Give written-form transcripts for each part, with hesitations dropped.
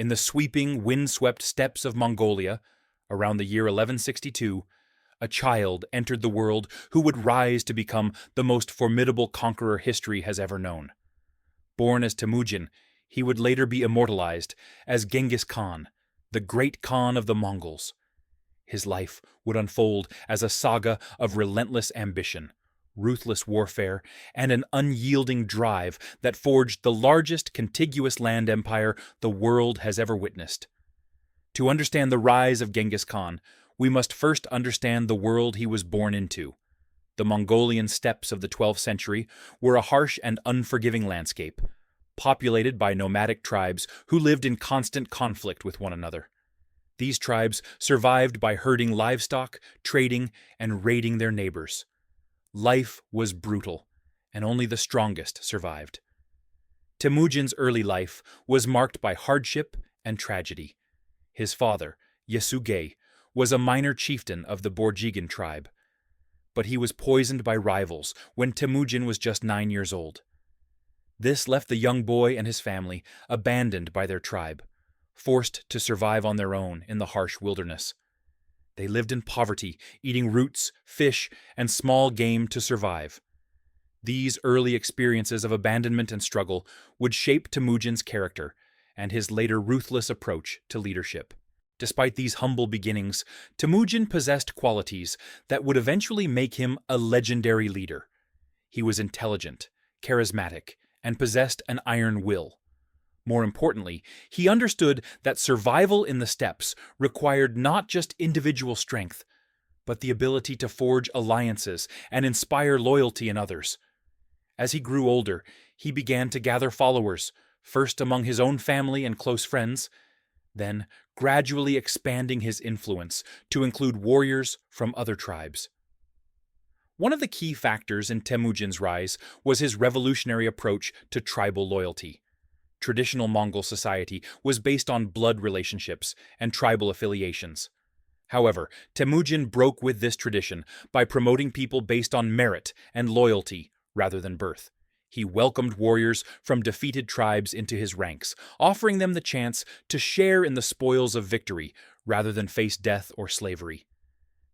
In the sweeping, wind-swept steppes of Mongolia, around the year 1162, a child entered the world who would rise to become the most formidable conqueror history has ever known. Born as Temujin, he would later be immortalized as Genghis Khan, the great Khan of the Mongols. His life would unfold as a saga of relentless ambition, ruthless warfare, and an unyielding drive that forged the largest contiguous land empire the world has ever witnessed. To understand the rise of Genghis Khan, we must first understand the world he was born into. The Mongolian steppes of the 12th century were a harsh and unforgiving landscape, populated by nomadic tribes who lived in constant conflict with one another. These tribes survived by herding livestock, trading, and raiding their neighbors. Life was brutal, and only the strongest survived. Temujin's early life was marked by hardship and tragedy. His father, Yasugei, was a minor chieftain of the Borjigan tribe, but he was poisoned by rivals when Temujin was just 9 years old. This left the young boy and his family abandoned by their tribe, forced to survive on their own in the harsh wilderness. They lived in poverty, eating roots, fish, and small game to survive. These early experiences of abandonment and struggle would shape Temujin's character and his later ruthless approach to leadership. Despite these humble beginnings, Temujin possessed qualities that would eventually make him a legendary leader. He was intelligent, charismatic, and possessed an iron will. More importantly, he understood that survival in the steppes required not just individual strength, but the ability to forge alliances and inspire loyalty in others. As he grew older, he began to gather followers, first among his own family and close friends, then gradually expanding his influence to include warriors from other tribes. One of the key factors in Temujin's rise was his revolutionary approach to tribal loyalty. Traditional Mongol society was based on blood relationships and tribal affiliations. However, Temujin broke with this tradition by promoting people based on merit and loyalty rather than birth. He welcomed warriors from defeated tribes into his ranks, offering them the chance to share in the spoils of victory rather than face death or slavery.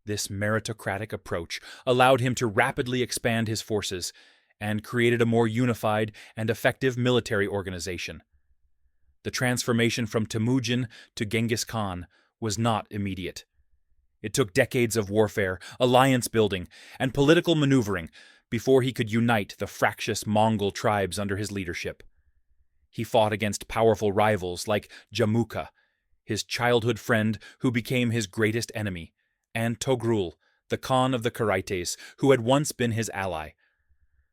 This meritocratic approach allowed him to rapidly expand his forces and created a more unified and effective military organization. The transformation from Temujin to Genghis Khan was not immediate. It took decades of warfare, alliance building, and political maneuvering before he could unite the fractious Mongol tribes under his leadership. He fought against powerful rivals like Jamuka, his childhood friend who became his greatest enemy, and Togrul, the Khan of the Karaites, who had once been his ally.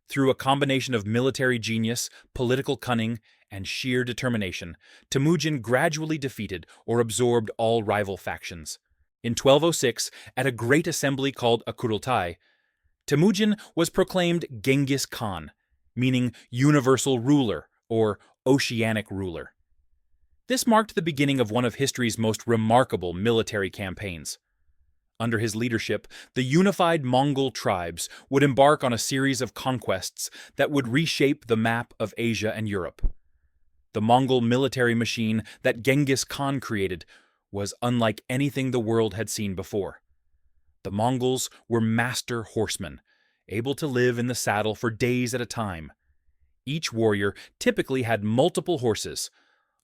Through a combination of military genius, political cunning, and sheer determination, Temujin gradually defeated or absorbed all rival factions. In 1206, at a great assembly called a Kurultai, Temujin was proclaimed Genghis Khan, meaning universal ruler or oceanic ruler. This marked the beginning of one of history's most remarkable military campaigns. Under his leadership, the unified Mongol tribes would embark on a series of conquests that would reshape the map of Asia and Europe. The Mongol military machine that Genghis Khan created was unlike anything the world had seen before. The Mongols were master horsemen, able to live in the saddle for days at a time. Each warrior typically had multiple horses,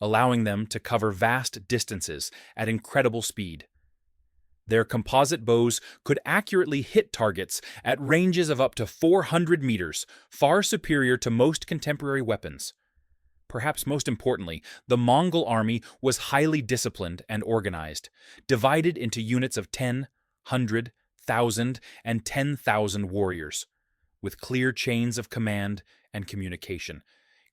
allowing them to cover vast distances at incredible speed. Their composite bows could accurately hit targets at ranges of up to 400 meters, far superior to most contemporary weapons. Perhaps most importantly, the Mongol army was highly disciplined and organized, divided into units of 10, 100, 1,000, and 10,000 warriors, with clear chains of command and communication.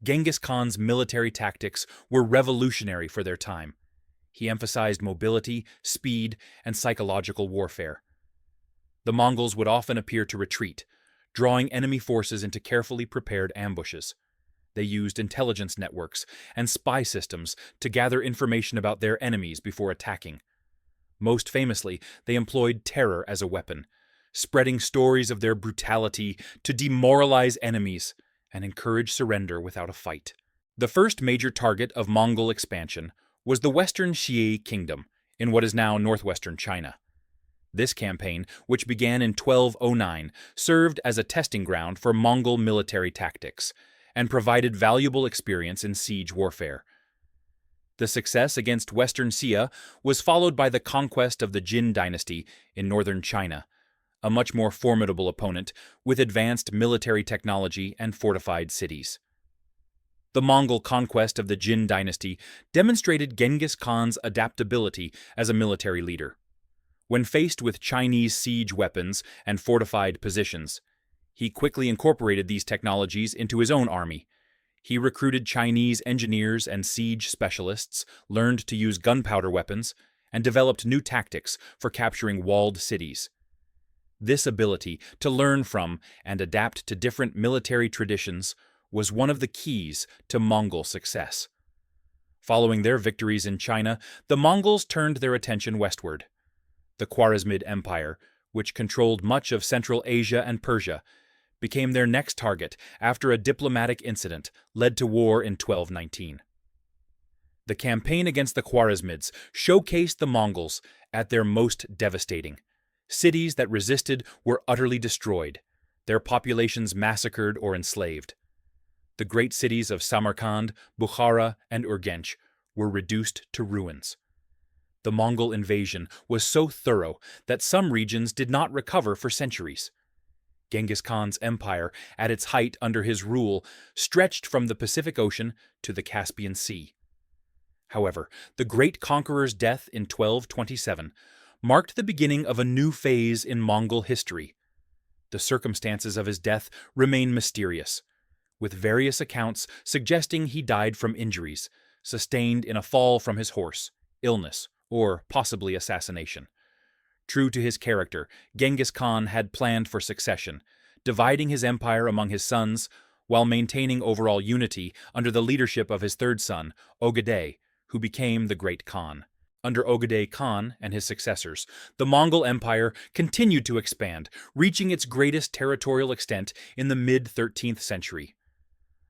Genghis Khan's military tactics were revolutionary for their time. He emphasized mobility, speed, and psychological warfare. The Mongols would often appear to retreat, drawing enemy forces into carefully prepared ambushes. They used intelligence networks and spy systems to gather information about their enemies before attacking. Most famously, they employed terror as a weapon, spreading stories of their brutality to demoralize enemies and encourage surrender without a fight. The first major target of Mongol expansion was the Western Xie Kingdom in what is now northwestern China. This campaign, which began in 1209, served as a testing ground for Mongol military tactics and provided valuable experience in siege warfare. The success against Western Xia was followed by the conquest of the Jin dynasty in northern China, a much more formidable opponent with advanced military technology and fortified cities. The Mongol conquest of the Jin dynasty demonstrated Genghis Khan's adaptability as a military leader. When faced with Chinese siege weapons and fortified positions, he quickly incorporated these technologies into his own army. He recruited Chinese engineers and siege specialists, learned to use gunpowder weapons, and developed new tactics for capturing walled cities. This ability to learn from and adapt to different military traditions was one of the keys to Mongol success. Following their victories in China, the Mongols turned their attention westward. The Khwarezmid Empire, which controlled much of Central Asia and Persia, became their next target after a diplomatic incident led to war in 1219. The campaign against the Khwarezmids showcased the Mongols at their most devastating. Cities that resisted were utterly destroyed, their populations massacred or enslaved. The great cities of Samarkand, Bukhara, and Urgench were reduced to ruins. The Mongol invasion was so thorough that some regions did not recover for centuries. Genghis Khan's empire, at its height under his rule, stretched from the Pacific Ocean to the Caspian Sea. However, the great conqueror's death in 1227 marked the beginning of a new phase in Mongol history. The circumstances of his death remain mysterious, with various accounts suggesting he died from injuries sustained in a fall from his horse, illness, or possibly assassination. True to his character, Genghis Khan had planned for succession, dividing his empire among his sons while maintaining overall unity under the leadership of his third son, Ogedei, who became the Great Khan. Under Ogedei Khan and his successors, the Mongol Empire continued to expand, reaching its greatest territorial extent in the mid-13th century.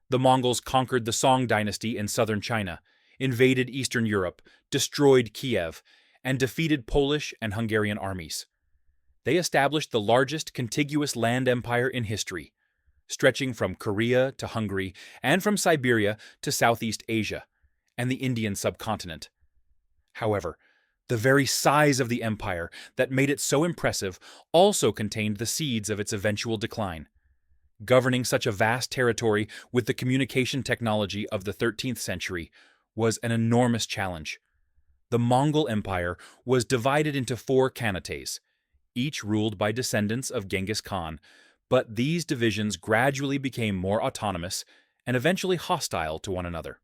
The Mongols conquered the Song dynasty in southern China, invaded Eastern Europe, destroyed Kiev, and defeated Polish and Hungarian armies. They established the largest contiguous land empire in history, stretching from Korea to Hungary and from Siberia to Southeast Asia and the Indian subcontinent. However, the very size of the empire that made it so impressive also contained the seeds of its eventual decline. Governing such a vast territory with the communication technology of the 13th century was an enormous challenge. The Mongol Empire was divided into 4 khanates, each ruled by descendants of Genghis Khan, but these divisions gradually became more autonomous and eventually hostile to one another.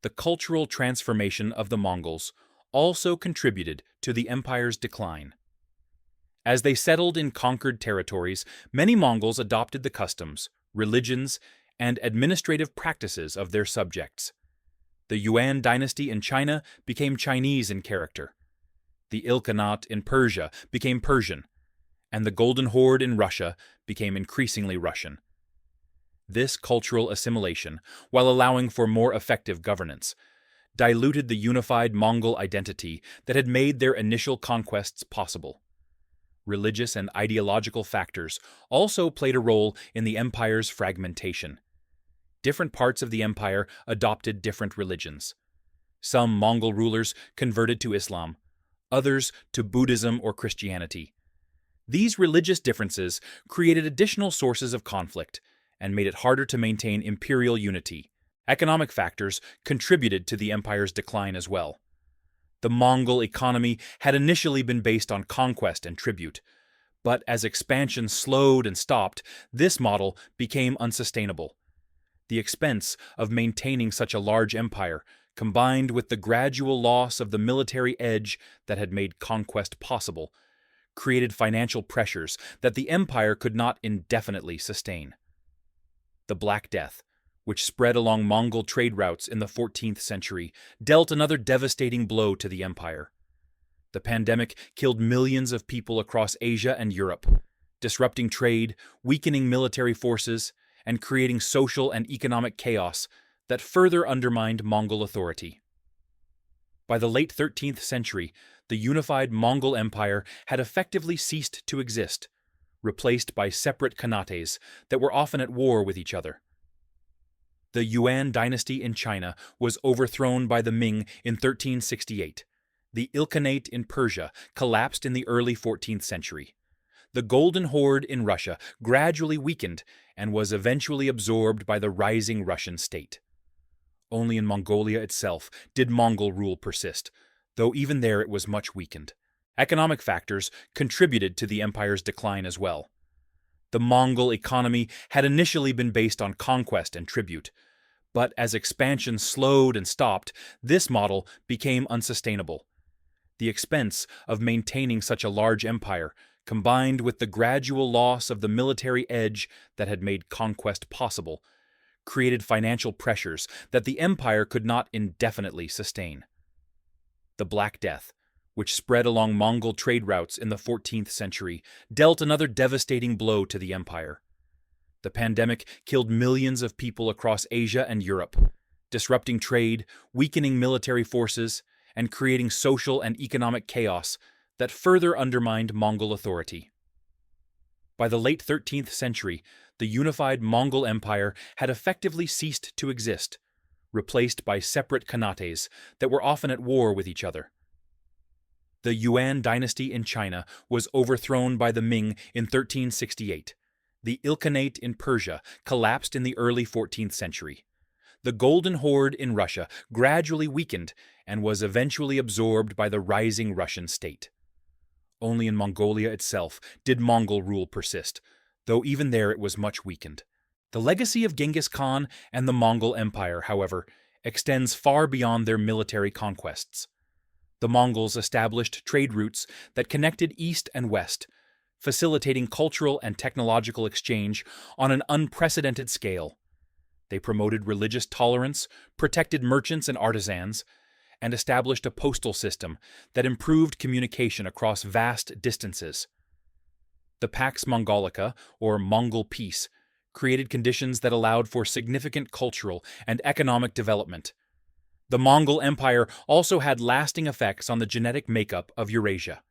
The cultural transformation of the Mongols also contributed to the empire's decline. As they settled in conquered territories, many Mongols adopted the customs, religions, and administrative practices of their subjects. The Yuan dynasty in China became Chinese in character. The Ilkhanate in Persia became Persian, and the Golden Horde in Russia became increasingly Russian. This cultural assimilation, while allowing for more effective governance, diluted the unified Mongol identity that had made their initial conquests possible. Religious and ideological factors also played a role in the empire's fragmentation. Different parts of the empire adopted different religions. Some Mongol rulers converted to Islam, others to Buddhism or Christianity. These religious differences created additional sources of conflict and made it harder to maintain imperial unity. Economic factors contributed to the empire's decline as well. The Mongol economy had initially been based on conquest and tribute, but as expansion slowed and stopped, this model became unsustainable. The expense of maintaining such a large empire, combined with the gradual loss of the military edge that had made conquest possible, created financial pressures that the empire could not indefinitely sustain. The Black Death, which spread along Mongol trade routes in the 14th century, dealt another devastating blow to the empire. The pandemic killed millions of people across Asia and Europe, disrupting trade, weakening military forces, and creating social and economic chaos that further undermined Mongol authority. By the late 13th century, the unified Mongol Empire had effectively ceased to exist, replaced by separate khanates that were often at war with each other. The Yuan dynasty in China was overthrown by the Ming in 1368. The Ilkhanate in Persia collapsed in the early 14th century. The Golden Horde in Russia gradually weakened and was eventually absorbed by the rising Russian state. Only in Mongolia itself did Mongol rule persist, though even there it was much weakened. Economic factors contributed to the empire's decline as well. The Mongol economy had initially been based on conquest and tribute, but as expansion slowed and stopped, this model became unsustainable. The expense of maintaining such a large empire, combined with the gradual loss of the military edge that had made conquest possible, created financial pressures that the empire could not indefinitely sustain. The Black Death, which spread along Mongol trade routes in the 14th century, dealt another devastating blow to the empire. The pandemic killed millions of people across Asia and Europe, disrupting trade, weakening military forces, and creating social and economic chaos that further undermined Mongol authority. By the late 13th century, the unified Mongol Empire had effectively ceased to exist, replaced by separate khanates that were often at war with each other. The Yuan dynasty in China was overthrown by the Ming in 1368. The Ilkhanate in Persia collapsed in the early 14th century. The Golden Horde in Russia gradually weakened and was eventually absorbed by the rising Russian state. Only in Mongolia itself did Mongol rule persist, though even there it was much weakened. The legacy of Genghis Khan and the Mongol Empire, however, extends far beyond their military conquests. The Mongols established trade routes that connected east and west, facilitating cultural and technological exchange on an unprecedented scale. They promoted religious tolerance, protected merchants and artisans, and established a postal system that improved communication across vast distances. The Pax Mongolica, or Mongol Peace, created conditions that allowed for significant cultural and economic development. The Mongol Empire also had lasting effects on the genetic makeup of Eurasia.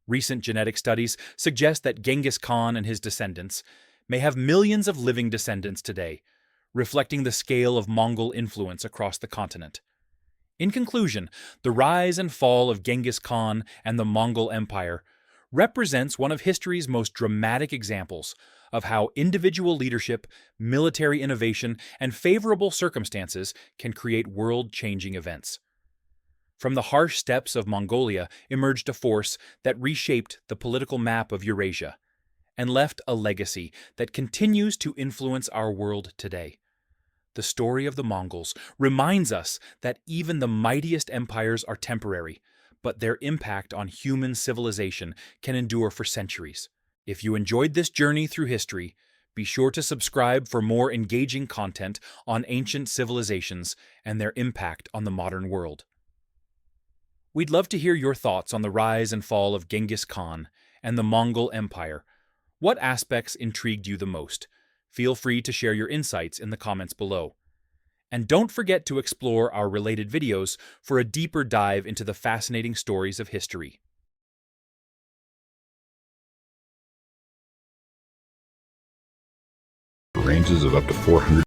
Recent genetic studies suggest that Genghis Khan and his descendants may have millions of living descendants today, reflecting the scale of Mongol influence across the continent. In conclusion, the rise and fall of Genghis Khan and the Mongol Empire represents one of history's most dramatic examples of how individual leadership, military innovation, and favorable circumstances can create world-changing events. From the harsh steppes of Mongolia emerged a force that reshaped the political map of Eurasia and left a legacy that continues to influence our world today. The story of the Mongols reminds us that even the mightiest empires are temporary, but their impact on human civilization can endure for centuries. If you enjoyed this journey through history, be sure to subscribe for more engaging content on ancient civilizations and their impact on the modern world. We'd love to hear your thoughts on the rise and fall of Genghis Khan and the Mongol Empire. What aspects intrigued you the most? Feel free to share your insights in the comments below. And don't forget to explore our related videos for a deeper dive into the fascinating stories of history. Ranges of up to 400